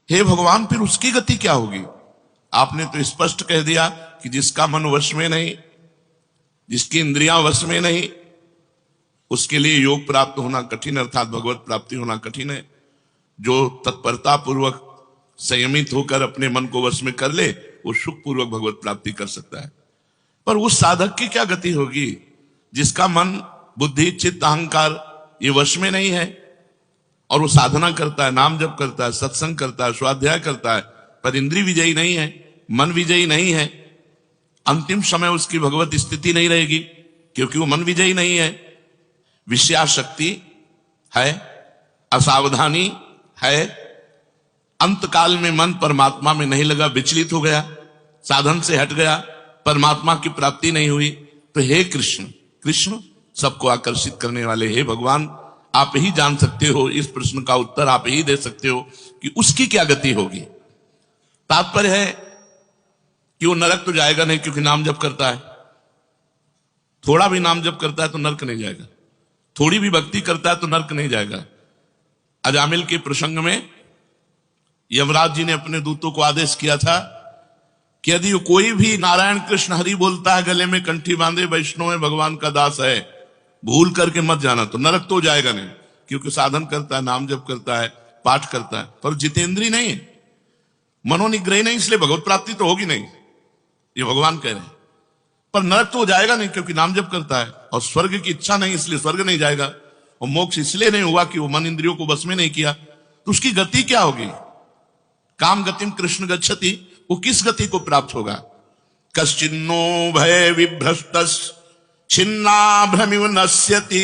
हे भगवान, फिर उसकी गति क्या होगी? आपने तो स्पष्ट कह दिया कि जिसका मन वश में नहीं, जिसकी इंद्रियां वश में नहीं, उसके लिए योग प्राप्त होना कठिन, अर्थात भगवत प्राप्ति होना कठिन है। जो तत्परता पूर्वक संयमित होकर अपने मन को वश में कर ले, वो सुख पूर्वक भगवत प्राप्ति कर सकता है। पर उस साधक की क्या गति होगी जिसका मन, बुद्धि, चित्त, अहंकार ये वश में नहीं है, और वो साधना करता है, नाम जप करता है, सत्संग करता है, स्वाध्याय करता है, पर इंद्रिय विजयी नहीं है, मन विजयी नहीं है। अंतिम समय उसकी भगवत स्थिति नहीं रहेगी, क्योंकि वो मन विजयी नहीं है। विषयाशक्ति है, असावधानी है, अंतकाल में मन परमात्मा में नहीं लगा, विचलित हो गया, साधन से हट गया, परमात्मा की प्राप्ति नहीं हुई। तो हे कृष्ण, कृष्ण सबको आकर्षित करने वाले, हे भगवान, आप ही जान सकते हो, इस प्रश्न का उत्तर आप ही दे सकते हो कि उसकी क्या गति होगी। तात्पर्य है कि वो नरक तो जाएगा नहीं, क्योंकि नाम जप करता है। थोड़ा भी नाम जप करता है तो नरक नहीं जाएगा, थोड़ी भी भक्ति करता है तो नरक नहीं जाएगा। अजामिल के प्रसंग में यमराज जी ने अपने दूतों को आदेश किया था कि यदि कोई भी नारायण कृष्ण हरि बोलता है, गले में कंठी बांधे, वैष्णव है, भगवान का दास है, भूल करके मत जाना, तो नरक तो जाएगा नहीं, क्योंकि साधन करता है, नाम जप करता है, पाठ करता है, पर जितेंद्रीय नहीं है, मनोनिग्रही नहीं, इसलिए भगवत प्राप्ति तो होगी नहीं, ये भगवान कह रहे हैं। पर नरक तो जाएगा नहीं, क्योंकि नाम जप करता है, और स्वर्ग की इच्छा नहीं, इसलिए स्वर्ग नहीं जाएगा, और मोक्ष इसलिए नहीं हुआ कि वो मन इंद्रियों को बस में नहीं किया। तो उसकी गति क्या होगी? काम गतिम कृष्ण गच्छति, वो किस गति को प्राप्त होगा? कश्चिन्नो भय विभ्रष्टस् छिन्नाभ्रमिव नश्यति,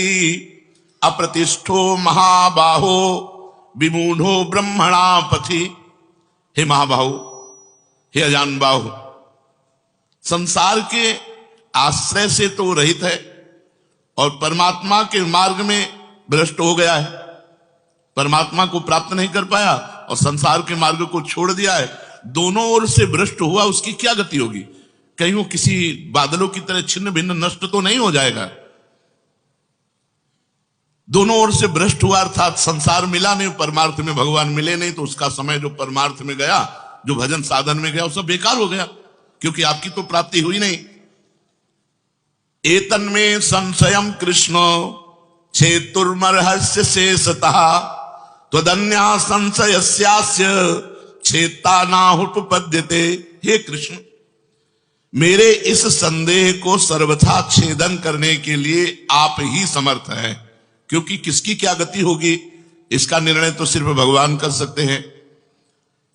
अप्रतिष्ठो महाबाहो विमूढ़ो ब्रह्मणा पथि। हे महाबाहु, हे अजान बाहु, संसार के आश्रय से तो रहित है और परमात्मा के मार्ग में भ्रष्ट हो गया है, परमात्मा को प्राप्त नहीं कर पाया और संसार के मार्ग को छोड़ दिया है, दोनों ओर से भ्रष्ट हुआ, उसकी क्या गति होगी? कहीं वो किसी बादलों की तरह छिन्न भिन्न नष्ट तो नहीं हो जाएगा? दोनों ओर से भ्रष्ट हुआ, अर्थात संसार मिला नहीं, परमार्थ में भगवान मिले नहीं, तो उसका समय जो परमार्थ में गया, जो भजन साधन में गया, वो सब बेकार हो गया, क्योंकि आपकी तो प्राप्ति हुई नहीं। एतन्मे संशयम कृष्ण छेतुर्मर्हस्य शेषतः, त्वदन्या संशयस्यास्य छेता नाहुपपद्यते। हे कृष्ण, मेरे इस संदेह को सर्वथा छेदन करने के लिए आप ही समर्थ हैं, क्योंकि किसकी क्या गति होगी इसका निर्णय तो सिर्फ भगवान कर सकते हैं।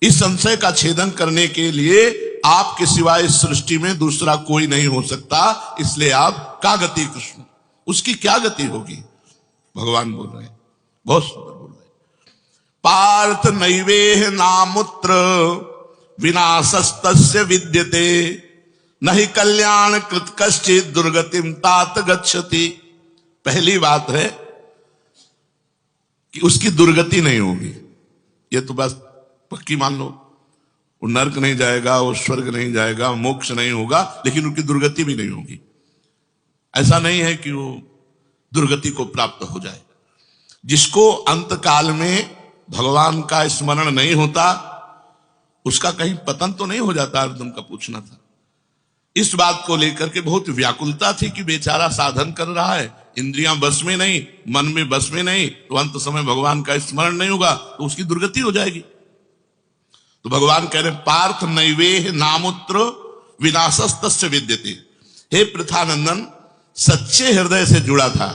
इस संशय का छेदन करने के लिए आपके सिवाय इस सृष्टि में दूसरा कोई नहीं हो सकता, इसलिए आप का गति कृष्ण, उसकी क्या गति होगी? भगवान बोल रहे हैं, बहुत सुंदर बोल रहे हैं। पार्थ नैवेह नामुत्र विनाशस्तस्य विद्यते, नहि कल्याण कृत कश्चित् दुर्गतिम तात गच्छति। पहली बात है कि उसकी दुर्गति नहीं होगी, ये तो बस पक्की मान लो, वो नरक नहीं जाएगा, वो स्वर्ग नहीं जाएगा, मोक्ष नहीं होगा, लेकिन उनकी दुर्गति भी नहीं होगी। ऐसा नहीं है कि वो दुर्गति को प्राप्त हो जाए। जिसको अंतकाल में भगवान का स्मरण नहीं होता, उसका कहीं पतन तो नहीं हो जाता? अर्जुन का पूछना था। इस बात को लेकर के बहुत व्याकुलता थी कि बेचारा साधन कर रहा है, इंद्रियां बस में नहीं, मन में बस में नहीं, तो अंत समय भगवान का स्मरण नहीं होगा तो उसकी दुर्गति हो जाएगी। तो भगवान कह रहे पार्थ नैवेह नामुत्र विनाशस्तस्य विद्यते। हे पृथानंदन, सच्चे हृदय से जुड़ा था,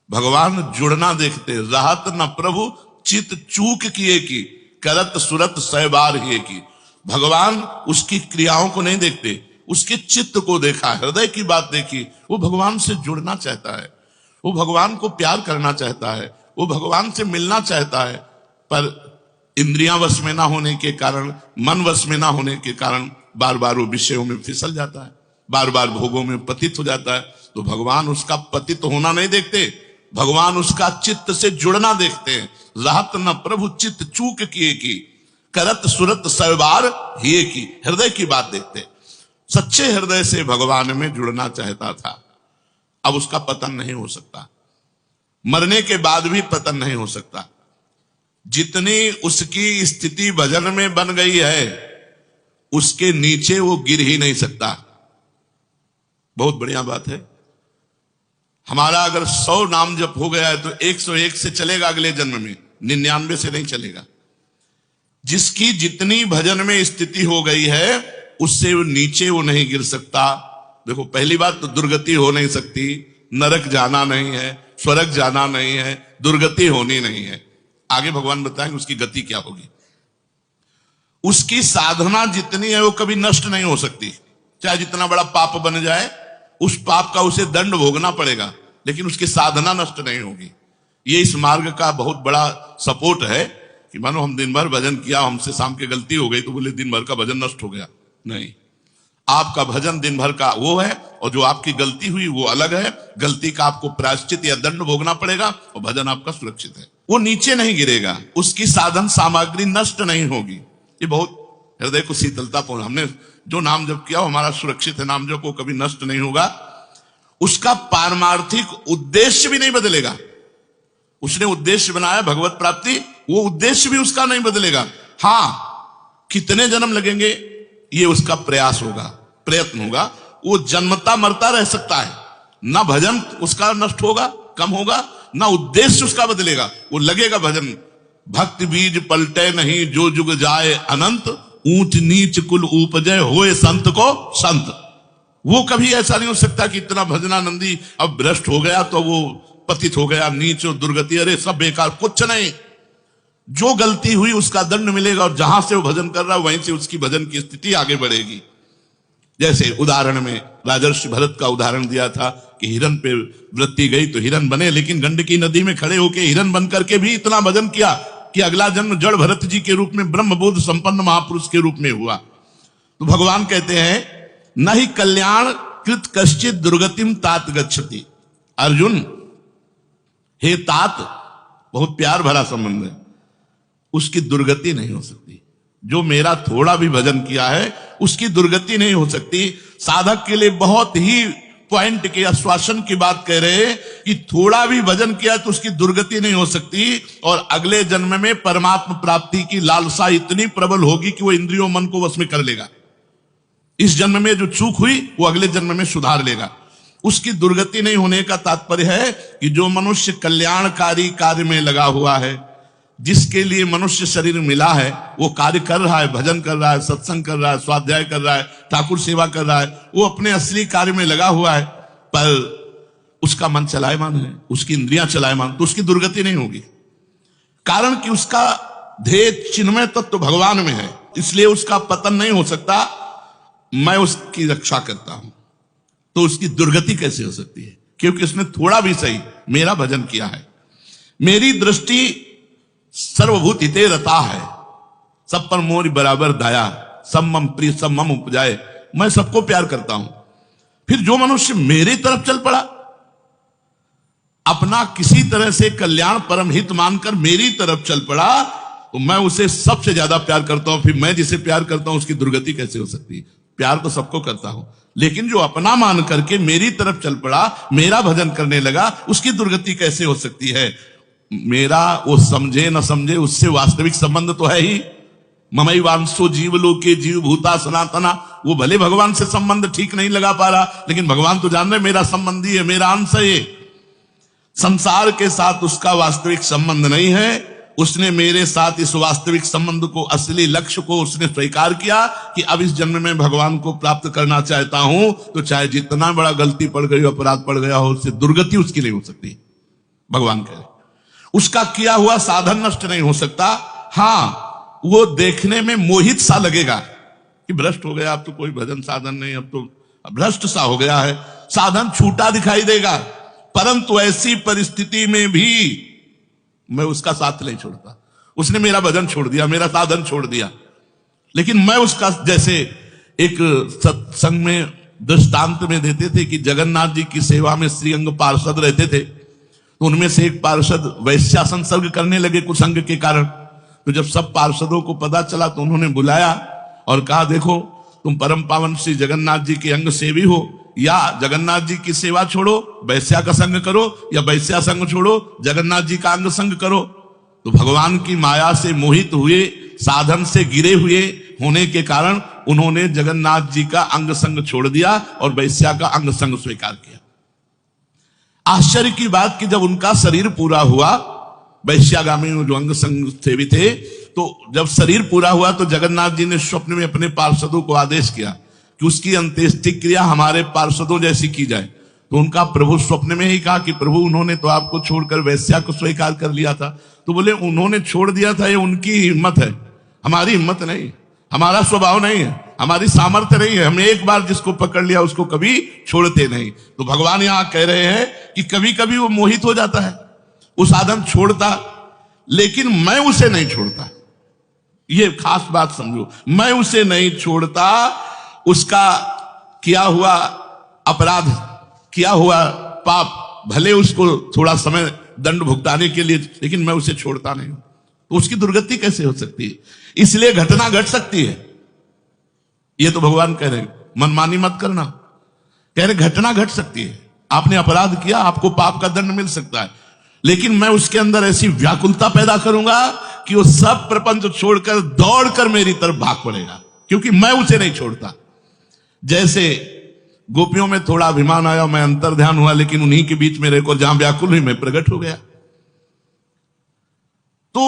भगवान जुड़ना देखते, रहत न प्रभु चित चूक किए की, करत सुरत सहबार ही की। भगवान उसकी क्रियाओं को नहीं देखते, उसके चित्त को देखा, हृदय की बात देखी। वो भगवान से जुड़ना चाहता है, वो भगवान को प्यार करना चाहता है, वो भगवान से मिलना चाहता है, पर इंद्रियां वश में ना होने के कारण, मन वश में ना होने के कारण बार बार वो विषयों में फिसल जाता है, बार बार भोगों में पतित हो जाता है। तो भगवान उसका पतित होना नहीं देखते, भगवान उसका चित्त से जुड़ना देखते हैं। रहत न प्रभु चित्त चूक किए की, करत सुरत सहबार ही की। हृदय की बात देखते, सच्चे हृदय से भगवान में जुड़ना चाहता था। अब उसका पतन नहीं हो सकता, मरने के बाद भी पतन नहीं हो सकता। जितनी उसकी स्थिति भजन में बन गई है उसके नीचे वो गिर ही नहीं सकता। बहुत बढ़िया बात है। हमारा अगर 100 नाम जप हो गया है तो 101 से चलेगा, अगले जन्म में 99 से नहीं चलेगा। जिसकी जितनी भजन में स्थिति हो गई है उससे वो नीचे वो नहीं गिर सकता। देखो, पहली बात तो दुर्गति हो नहीं सकती, नरक जाना नहीं है, स्वर्ग जाना नहीं है, दुर्गति होनी नहीं है। आगे भगवान बताएंगे उसकी गति क्या होगी। उसकी साधना जितनी है वो कभी नष्ट नहीं हो सकती। चाहे जितना बड़ा पाप बन जाए, उस पाप का उसे दंड भोगना पड़ेगा, लेकिन उसकी साधना नष्ट नहीं होगी। ये इस मार्ग का बहुत बड़ा सपोर्ट है कि मानो हम दिन भर भजन किया, हमसे शाम की गलती हो गई तो बोले दिन भर का भजन नष्ट हो गया। नहीं, आपका भजन दिन भर का वो है, और जो आपकी गलती हुई वो अलग है। गलती का आपको प्रायश्चित या दंड भोगना पड़ेगा, और भजन आपका सुरक्षित है। वो नीचे नहीं गिरेगा, उसकी साधन सामग्री नष्ट नहीं होगी। ये बहुत हृदय को शीतलता पहुंचा। हमने जो नाम जप किया हमारा सुरक्षित है, नाम जप को कभी नष्ट नहीं होगा। उसका पारमार्थिक उद्देश्य भी नहीं बदलेगा। उसने उद्देश्य बनाया भगवत प्राप्ति, वो उद्देश्य भी उसका नहीं बदलेगा। हाँ, कितने जन्म लगेंगे ये उसका प्रयास होगा, प्रयत्न होगा। वो जन्मता मरता रह सकता है, ना भजन उसका नष्ट होगा, कम होगा, ना उद्देश्य उसका बदलेगा। वो लगेगा भजन। भक्ति बीज पलटे नहीं, जो जुग जाए अनंत, ऊंच नीच कुल उपजय होए संत को संत। वो कभी ऐसा नहीं हो सकता कि इतना भजनानंदी अब भ्रष्ट हो गया तो वो पतित हो गया, नीच और दुर्गति, अरे सब बेकार। कुछ नहीं, जो गलती हुई उसका दंड मिलेगा, और जहां से वो भजन कर रहा है वहीं से उसकी भजन की स्थिति आगे बढ़ेगी। जैसे उदाहरण में राजर्षि भरत का उदाहरण दिया था कि हिरन पे वृत्ति गई तो हिरन बने, लेकिन गंडकी नदी में खड़े होकर हिरन बन करके भी इतना भजन किया कि अगला जन्म जड़ भरत जी के रूप में ब्रह्मबोध संपन्न महापुरुष के रूप में हुआ। तो भगवान कहते हैं न ही कल्याण कृत कश्चित दुर्गतिम तात गच्छति। अर्जुन, हे तात, बहुत प्यार भरा संबंध है, उसकी दुर्गति नहीं हो सकती। जो मेरा थोड़ा भी भजन किया है उसकी दुर्गति नहीं हो सकती। साधक के लिए बहुत ही पॉइंट के आश्वासन की बात कह रहे हैं कि थोड़ा भी भजन किया तो उसकी दुर्गति नहीं हो सकती, और अगले जन्म में परमात्मा प्राप्ति की लालसा इतनी प्रबल होगी कि वो इंद्रियों मन को वश में कर लेगा। इस जन्म में जो चूक हुई वो अगले जन्म में सुधार लेगा। उसकी दुर्गति नहीं होने का तात्पर्य है कि जो मनुष्य कल्याणकारी कार्य में लगा हुआ है, जिसके लिए मनुष्य शरीर मिला है, वो कार्य कर रहा है, भजन कर रहा है, सत्संग कर रहा है, स्वाध्याय कर रहा है, ठाकुर सेवा कर रहा है, वो अपने असली कार्य में लगा हुआ है, पर उसका मन चलायमान है, उसकी इंद्रियां चलायमान, तो उसकी दुर्गति नहीं होगी। कारण कि उसका ध्येय चिन्मय तत्व भगवान में है, इसलिए उसका पतन नहीं हो सकता। मैं उसकी रक्षा करता हूं, तो उसकी दुर्गति कैसे हो सकती है? क्योंकि उसने थोड़ा भी सही मेरा भजन किया है। मेरी दृष्टि सर्वभूत हिते रता है, सब पर मोरी बराबर दया, सब मम प्रिय सब मम उपजाए। मैं सबको प्यार करता हूं। फिर जो मनुष्य मेरी तरफ चल पड़ा, अपना किसी तरह से कल्याण परम हित मानकर मेरी तरफ चल पड़ा, तो मैं उसे सबसे ज्यादा प्यार करता हूं। फिर मैं जिसे प्यार करता हूं उसकी दुर्गति कैसे हो सकती है? प्यार तो सबको करता हूं, लेकिन जो अपना मान करके मेरी तरफ चल पड़ा, मेरा भजन करने लगा, उसकी दुर्गति कैसे हो सकती है? मेरा वो समझे न समझे, उससे वास्तविक संबंध तो है ही। ममई वांसो जीव लोके जीव भूता सनातना। वो भले भगवान से संबंध ठीक नहीं लगा पा रहा, लेकिन भगवान तो जान रहे मेरा संबंधी है, मेरा अंश है। संसार के साथ उसका वास्तविक संबंध नहीं है। उसने मेरे साथ इस वास्तविक संबंध को, असली लक्ष्य को उसने स्वीकार किया कि अब इस जन्म में भगवान को प्राप्त करना चाहता हूं, तो चाहे जितना बड़ा गलती पड़ गई, अपराध पड़ गया हो, उससे दुर्गति उसकी नहीं हो सकती। भगवान कह रहे उसका किया हुआ साधन नष्ट नहीं हो सकता। हाँ, वो देखने में मोहित सा लगेगा कि भ्रष्ट हो गया, अब तो कोई भजन साधन नहीं, अब तो भ्रष्ट सा हो गया है, साधन छूटा दिखाई देगा। परंतु ऐसी परिस्थिति में भी मैं उसका साथ नहीं छोड़ता। उसने मेरा भजन छोड़ दिया, मेरा साधन छोड़ दिया, लेकिन मैं उसका, जैसे एक सत्संग में दृष्टांत में देते थे कि जगन्नाथ जी की सेवा में श्रीअंग पार्षद रहते थे, तो उनमें से एक पार्षद वैश्या संसर्ग करने लगे कुसंग के कारण। तो जब सब पार्षदों को पता चला तो उन्होंने बुलाया और कहा, देखो तुम परम पावन श्री जगन्नाथ जी के अंग सेवी हो, या जगन्नाथ जी की सेवा छोड़ो वैश्या का संग करो, या वैश्या संग छोड़ो जगन्नाथ जी का अंग संग करो। तो भगवान की माया से मोहित हुए, साधन से गिरे हुए होने के कारण उन्होंने जगन्नाथ जी का अंग संग छोड़ दिया और वैश्या का अंग संग स्वीकार किया। आश्चर्य की बात कि जब उनका शरीर पूरा हुआ, वैश्यागामी जो अंग संग सेवी थे, तो जब शरीर पूरा हुआ तो जगन्नाथ जी ने स्वप्न में अपने पार्षदों को आदेश किया कि उसकी अंत्येष्टि क्रिया हमारे पार्षदों जैसी की जाए। तो उनका प्रभु स्वप्न में ही कहा कि प्रभु उन्होंने तो आपको छोड़कर वैश्या को स्वीकार कर लिया था। तो बोले उन्होंने छोड़ दिया था, ये उनकी हिम्मत है, हमारी हिम्मत नहीं, हमारा स्वभाव नहीं है, हमारी सामर्थ्य नहीं है। हमने एक बार जिसको पकड़ लिया उसको कभी छोड़ते नहीं। तो भगवान यहां कह रहे हैं कि कभी कभी वो मोहित हो जाता है, वो साधन छोड़ता, लेकिन मैं उसे नहीं छोड़ता। ये खास बात समझो, मैं उसे नहीं छोड़ता। उसका किया हुआ अपराध, किया हुआ पाप, भले उसको थोड़ा समय दंड भुगताने के लिए, लेकिन मैं उसे छोड़ता नहीं हूं। तो उसकी दुर्गति कैसे हो सकती है? इसलिए घटना घट सकती है। ये तो भगवान कह रहे मनमानी मत करना, कह रहे घटना घट सकती है। आपने अपराध किया, आपको पाप का दंड मिल सकता है, लेकिन मैं उसके अंदर ऐसी व्याकुलता पैदा करूंगा कि वो सब प्रपंच छोड़कर दौड़कर मेरी तरफ भाग पड़ेगा, क्योंकि मैं उसे नहीं छोड़ता। जैसे गोपियों में थोड़ा अभिमान आया, मैं अंतर ध्यान हुआ, लेकिन उन्हीं के बीच में रहकर जहां व्याकुल हुई मैं प्रकट हो गया। तो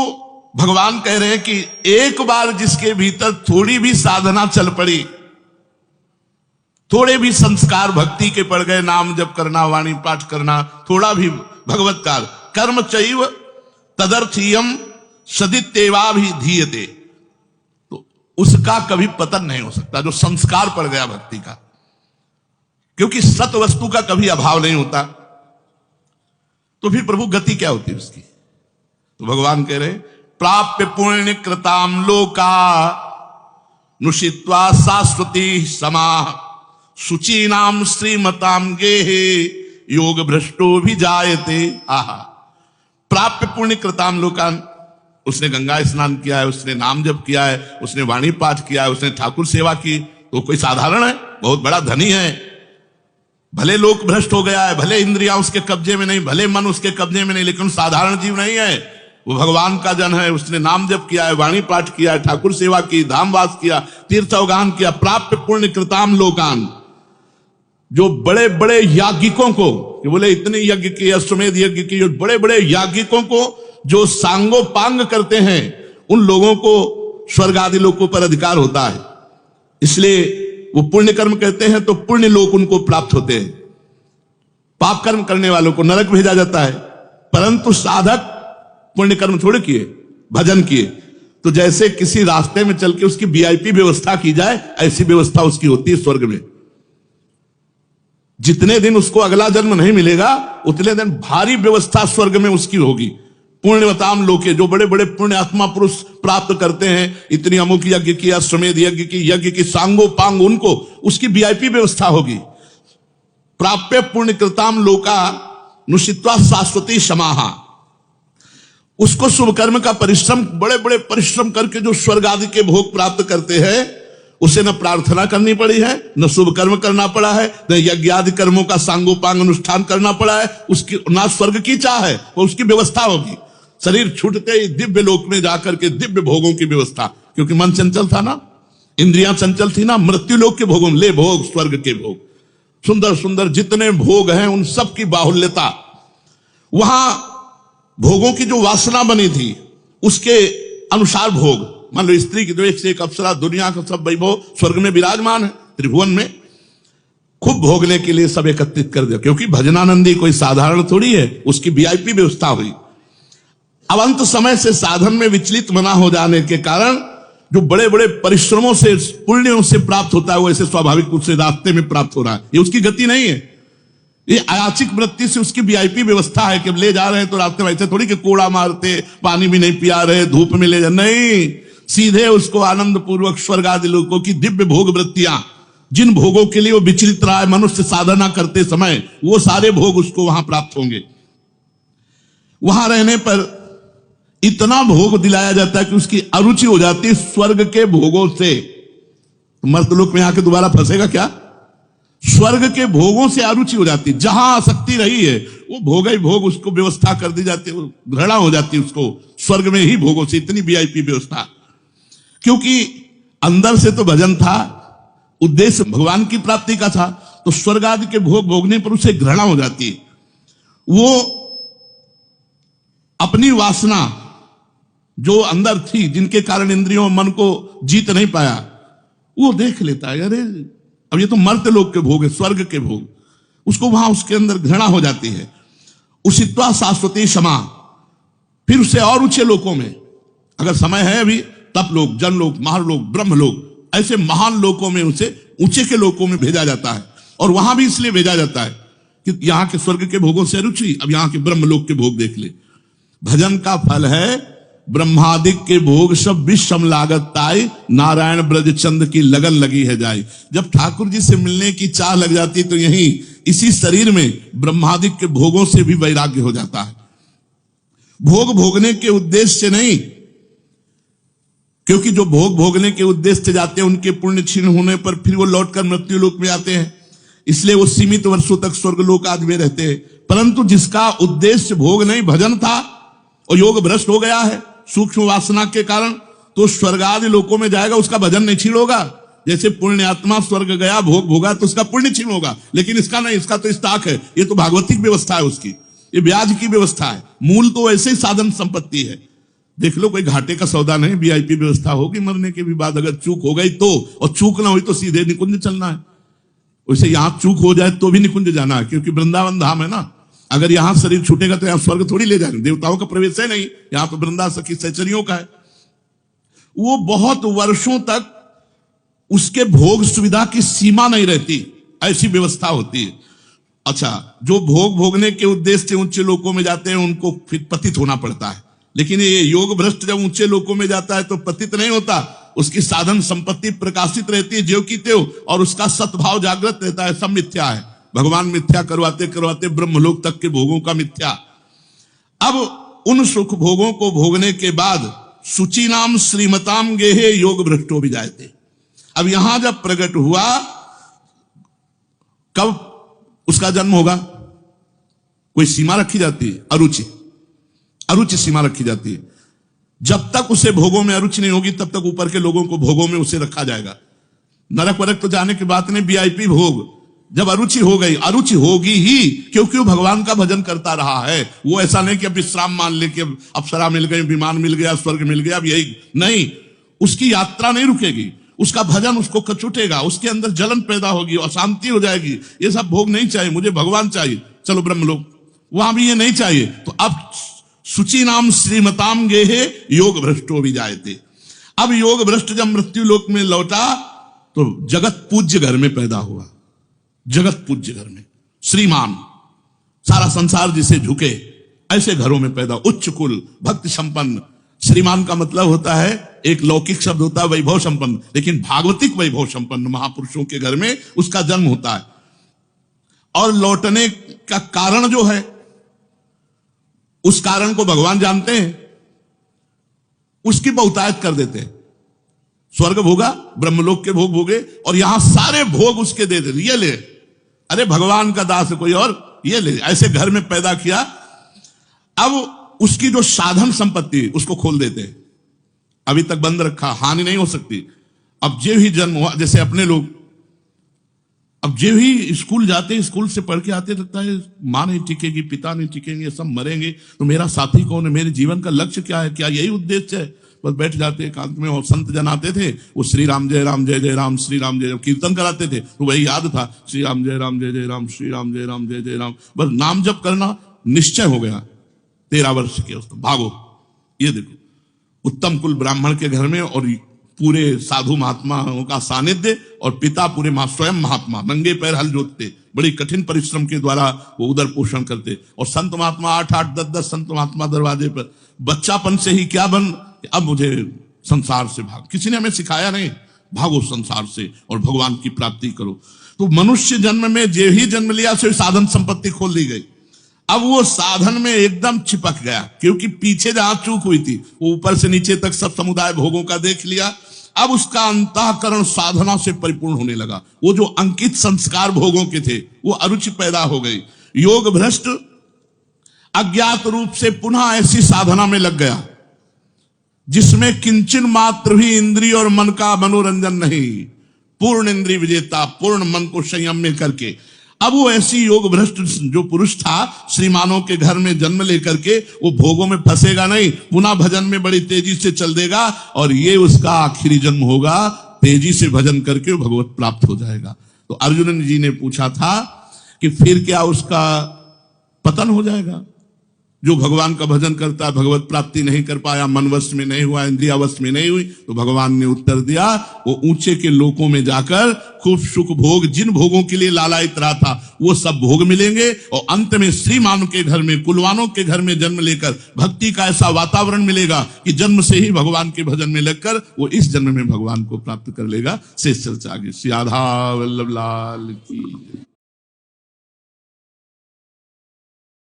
भगवान कह रहे हैं कि एक बार जिसके भीतर थोड़ी भी साधना चल पड़ी, थोड़े भी संस्कार भक्ति के पड़ गए, नाम जप करना, वाणी पाठ करना, थोड़ा भी भगवत्कार, कर्म चैव तदर्थीयम सदित्येवाभिधीयते, तो उसका कभी पतन नहीं हो सकता, जो संस्कार पड़ गया भक्ति का, क्योंकि सत वस्तु का कभी अभाव नहीं होता। तो फिर प्रभु गति क्या होती है उसकी? तो भगवान कह रहे प्राप्य पुण्य कृताम लोका नुषित्वा शाश्वती समाह शुचि नाम श्रीमताम गेहे योग भ्रष्टो भी जायते। आहा, प्राप्य पुण्य कृताम लोकान, उसने गंगा स्नान किया है, उसने नाम जप किया है, उसने वाणी पाठ किया है, उसने ठाकुर सेवा की, तो कोई साधारण है? बहुत बड़ा धनी है। भले लोक भ्रष्ट हो गया है, भले इंद्रियां उसके कब्जे में नहीं, भले मन उसके कब्जे में नहीं, लेकिन साधारण जीव नहीं है, वो भगवान का जन है। उसने नाम जप किया है, वाणी पाठ किया है, ठाकुर सेवा की, धामवास किया, तीर्थ अवगान किया। प्राप्य पुण्य कृताम लोकान, जो बड़े बड़े याज्ञिकों को, बोले इतने यज्ञ किए, अश्वमेध यज्ञ किए, बड़े बड़े याज्ञिकों को जो सांगोपांग करते हैं, उन लोगों को स्वर्ग आदि लोकों पर अधिकार होता है। इसलिए वो पुण्य कर्म कहते हैं तो पुण्य लोक उनको प्राप्त होते हैं। पाप कर्म करने वालों को नरक भेजा जाता है। परंतु साधक पुण्य कर्म थोड़े किए, भजन किए, तो जैसे किसी रास्ते में चल के उसकी वीआईपी व्यवस्था की जाए, ऐसी व्यवस्था उसकी होती है स्वर्ग में। जितने दिन उसको अगला जन्म नहीं मिलेगा, उतने दिन भारी व्यवस्था स्वर्ग में उसकी होगी। पुण्यवताम लोके, जो बड़े बड़े पुण्य आत्मा पुरुष प्राप्त करते हैं, इतनी अमुक यज्ञ की, अश्वमेध यज्ञ की सांगो पांग, उनको उसकी वीआईपी व्यवस्था होगी। प्राप्य पुण्य कृताम लोका नुषित्वा शाश्वती समाहा, उसको शुभ कर्म का परिश्रम, बड़े बड़े परिश्रम करके जो स्वर्ग आदि के भोग प्राप्त करते हैं, उसे न प्रार्थना करनी पड़ी है, न शुभ कर्म करना पड़ा है, न यज्ञ आदि कर्मों का सांगोपांग अनुष्ठान करना पड़ा है, उसकी ना स्वर्ग की चाह है, वो उसकी व्यवस्था होगी। शरीर छूटते ही दिव्य लोक में जाकर के दिव्य भोगों की व्यवस्था, क्योंकि मन चंचल था ना, इंद्रियां चंचल थी ना, मृत्यु लोक के भोगों, ले भोग स्वर्ग के भोग, सुंदर सुंदर जितने भोग हैं उन सब की बाहुल्यता। वहां भोगों की जो वासना बनी थी उसके अनुसार भोग, मान लो स्त्री की तो एक से एक अप्सरा, दुनिया का सब वैभव स्वर्ग में विराजमान है, त्रिभुवन में खूब भोगने के लिए सब एकत्रित कर दिया, क्योंकि भजनानंदी कोई साधारण थोड़ी है, उसकी वीआईपी व्यवस्था हुई। अब अंत समय से साधन में विचलित मना हो जाने के कारण जो बड़े बड़े परिश्रमों से, पुण्यों से प्राप्त होता है, वो ऐसे स्वाभाविक रूप से रास्ते में प्राप्त हो रहा है। ये उसकी गति नहीं है, ये अयाचिक वृत्ति से उसकी वीआईपी व्यवस्था है कि ले जा रहे हैं तो रास्ते में ऐसे थोड़ी कि कोड़ा मारते, पानी भी नहीं पिया रहे, धूप में ले जा, नहीं, सीधे उसको आनंद पूर्वक स्वर्ग आदि लोगों की दिव्य भोग वृत्तियां, जिन भोगों के लिए वो विचलित रहा है मनुष्य साधना करते समय, वो सारे भोग उसको वहां प्राप्त होंगे। वहां रहने पर इतना भोग दिलाया जाता है कि उसकी अरुचि हो जाती है स्वर्ग के भोगों से। मर्तलोक में आके दोबारा फंसेगा क्या? स्वर्ग के भोगों से अरुचि हो जाती, जहां आसक्ति रही है वो भोग ही भोग, उसको व्यवस्था कर दी जाती है, घृणा हो जाती है उसको स्वर्ग में ही भोगों से, इतनी वीआईपी व्यवस्था। क्योंकि अंदर से तो भजन था, उद्देश्य भगवान की प्राप्ति का था, तो स्वर्ग आदि के भोग भोगने पर उसे घृणा हो जाती है। वो अपनी वासना जो अंदर थी, जिनके कारण इंद्रियों मन को जीत नहीं पाया, वो देख लेता है, अरे अब ये तो मर्त्य लोक के भोग है, स्वर्ग के भोग, उसको वहां उसके अंदर घृणा हो जाती है। उसित्वा शाश्वती क्षमा, फिर उसे और ऊंचे लोकों में, अगर समय है अभी, तप लोक, जन लोक, महालोक, ब्रह्म लोक, ऐसे महान लोकों में उसे ऊंचे के लोकों में भेजा जाता है। और वहां भी इसलिए भेजा जाता है कि यहां के स्वर्ग के भोगों से रुचि, अब यहां के ब्रह्म लोक के भोग देख ले। भजन का फल है ब्रह्मादिक के भोग सब विषम लागत ताई, नारायण ब्रज चंद की लगन लगी है जाई। जब ठाकुर जी से मिलने की चाह लग जाती तो यही इसी शरीर में ब्रह्मादिक के भोगों से भी वैराग्य हो जाता है। भोग भोगने के उद्देश्य से नहीं, क्योंकि जो भोग भोगने के उद्देश्य से जाते हैं उनके पुण्य क्षीण होने पर फिर वो लौटकर मृत्यु लोक में आते हैं, इसलिए वो सीमित वर्षों तक स्वर्ग लोक आदि में रहते हैं। परंतु जिसका उद्देश्य भोग नहीं भजन था और योग भ्रष्ट हो गया है सूक्ष्म वासना के कारण, तो स्वर्ग आदि लोकों में जाएगा, उसका भजन नहीं छीन होगा। जैसे पुण्य आत्मा स्वर्ग गया, भोग भोगा, तो उसका पुण्य छीन होगा, लेकिन इसका नहीं, इसका तो स्टॉक है, ये तो भागवतिक व्यवस्था है उसकी, ये ब्याज की व्यवस्था है। मूल तो वैसे ही साधन संपत्ति है। देख लो, कोई घाटे का सौदा नहीं, वीआईपी व्यवस्था होगी मरने के भी बाद, अगर चूक हो गई तो, और चूक ना हुई तो सीधे निकुंज चलना है। वैसे यहां चूक हो जाए तो भी निकुंज जाना है, क्योंकि वृंदावन धाम है ना। अगर यहां शरीर छूटेगा तो यहां स्वर्ग थोड़ी ले जाएंगे, देवताओं का प्रवेश है नहीं, यहां तो वृंदा सखी सहचरियों का है। वो बहुत वर्षों तक उसके भोग सुविधा की सीमा नहीं रहती, ऐसी व्यवस्था होती है। अच्छा, जो भोग भोगने के उद्देश्य से ऊंचे लोकों में जाते हैं उनको फिर पतित होना पड़ता है, लेकिन ये योग भ्रष्ट जब ऊंचे लोकों में जाता है तो पतित नहीं होता, उसकी साधन संपत्ति प्रकाशित रहती है ज्यों की त्यों, और उसका सद्भाव जागृत रहता है। सब मिथ्या है, भगवान मिथ्या करवाते करवाते ब्रह्मलोक तक के भोगों का मिथ्या। अब उन सुख भोगों को भोगने के बाद सुचि नाम श्रीमताम गेहे योग भ्रष्टो भी जाते। अब यहां जब प्रकट हुआ, कब उसका जन्म होगा, कोई सीमा रखी जाती है, अरुचि, अरुचि सीमा रखी जाती है। जब तक उसे भोगों में अरुचि नहीं होगी तब तक ऊपर के लोगों को भोगों में उसे रखा जाएगा। नरक वरक तो जाने की बात नहीं, वीआईपी भोग। जब अरुचि हो गई, अरुचि होगी ही, क्योंकि वो भगवान का भजन करता रहा है। वो ऐसा नहीं कि अब विश्राम मान ले कि अब अप्सरा मिल गई, विमान मिल गया, स्वर्ग मिल गया, अब यही नहीं, उसकी यात्रा नहीं रुकेगी, उसका भजन उसको कचुटेगा, उसके अंदर जलन पैदा होगी, अशांति हो जाएगी। ये सब भोग नहीं चाहिए, मुझे भगवान चाहिए, चलो ब्रह्मलोक, वहां भी ये नहीं चाहिए। तो अब सुचि नाम श्रीमताम गेहे योग भ्रष्टो भी जायते। अब योग भ्रष्ट जब मृत्यु लोक में लौटा तो जगत पूज्य घर में पैदा हुआ, जगत पूज्य घर में, श्रीमान, सारा संसार जिसे झुके, ऐसे घरों में पैदा, उच्च कुल, भक्ति संपन्न। श्रीमान का मतलब होता है, एक लौकिक शब्द होता है वैभव संपन्न, लेकिन भागवतिक वैभव संपन्न महापुरुषों के घर में उसका जन्म होता है। और लौटने का कारण जो है, उस कारण को भगवान जानते हैं, उसकी बहुतायत कर देते हैं। स्वर्ग भोगा, ब्रह्मलोक के भोग भोगे, और यहां सारे भोग उसके दे दे, ये ले, अरे भगवान का दास है कोई और, ये ले, ऐसे घर में पैदा किया। अब उसकी जो साधन संपत्ति उसको खोल देते हैं, अभी तक बंद रखा, हानि नहीं हो सकती। अब जो ही जन्म हुआ, जैसे अपने लोग, अब जो ही स्कूल जाते, स्कूल से पढ़ के आते, लगता है माँ नहीं टिकेगी, पिता नहीं टिकेंगे, सब मरेंगे, तो मेरा साथी कौन है, मेरे जीवन का लक्ष्य क्या है, क्या यही उद्देश्य है। बस बैठ जाते एकांत में, और संत जन आते थे, वो श्री राम जय राम जय जय राम, श्री राम जय राम कीर्तन कराते थे, तो वही याद था, श्री राम जय राम जय जय राम, श्री राम जय राम जय जय राम। बस नाम जप करना निश्चय हो गया। 13 वर्ष के उसको भागो, ये देखो, उत्तम कुल ब्राह्मण के घर में, और पूरे साधु महात्माओं का सानिध्य, और पिता पूरे स्वयं महात्मा, नंगे पैर हल जोतते, बड़ी कठिन परिश्रम के द्वारा वो उदर पोषण करते। और संत महात्मा 8-8, 10-10 संत महात्मा दरवाजे पर, बच्चापन से ही क्या बन, अब मुझे संसार से भाग, किसी ने हमें सिखाया नहीं, भागो संसार से और भगवान की प्राप्ति करो। तो मनुष्य जन्म में जे ही जन्म लिया से साधन संपत्ति खोल दी गई। अब वो साधन में एकदम चिपक गया, क्योंकि पीछे जहां चूक हुई थी वो ऊपर से नीचे तक सब समुदाय भोगों का देख लिया। अब उसका अंतःकरण साधना से परिपूर्ण होने लगा। वो जो अंकित संस्कार भोगों के थे वो अरुचि पैदा हो गई। योग भ्रष्ट अज्ञात रूप से पुनः ऐसी साधना में लग गया जिसमें किंचन मात्र भी इंद्रिय और मन का मनोरंजन नहीं, पूर्ण इंद्रिय विजेता, पूर्ण मन को संयम में करके। अब वो ऐसी योग भ्रष्ट जो पुरुष था, श्रीमानों के घर में जन्म लेकर के वो भोगों में फंसेगा नहीं, पुनः भजन में बड़ी तेजी से चल देगा और ये उसका आखिरी जन्म होगा। तेजी से भजन करके वो भगवत प्राप्त हो जाएगा। तो अर्जुन जी ने पूछा था कि फिर क्या उसका पतन हो जाएगा? जो भगवान का भजन करता है, भगवत प्राप्ति नहीं कर पाया, मन वश में नहीं हुआ, इंद्रिया वश में नहीं हुई, तो भगवान ने उत्तर दिया, वो ऊंचे के लोकों में जाकर खूब सुख भोग, जिन भोगों के लिए लालायित रहा था वो सब भोग मिलेंगे और अंत में श्रीमानों के घर में, कुलवानों के घर में जन्म लेकर भक्ति का ऐसा वातावरण मिलेगा कि जन्म से ही भगवान के भजन में लगकर वो इस जन्म में भगवान को प्राप्त कर लेगा। शेष चर्चा आगे। श्री राधा वल्लभ लाल की।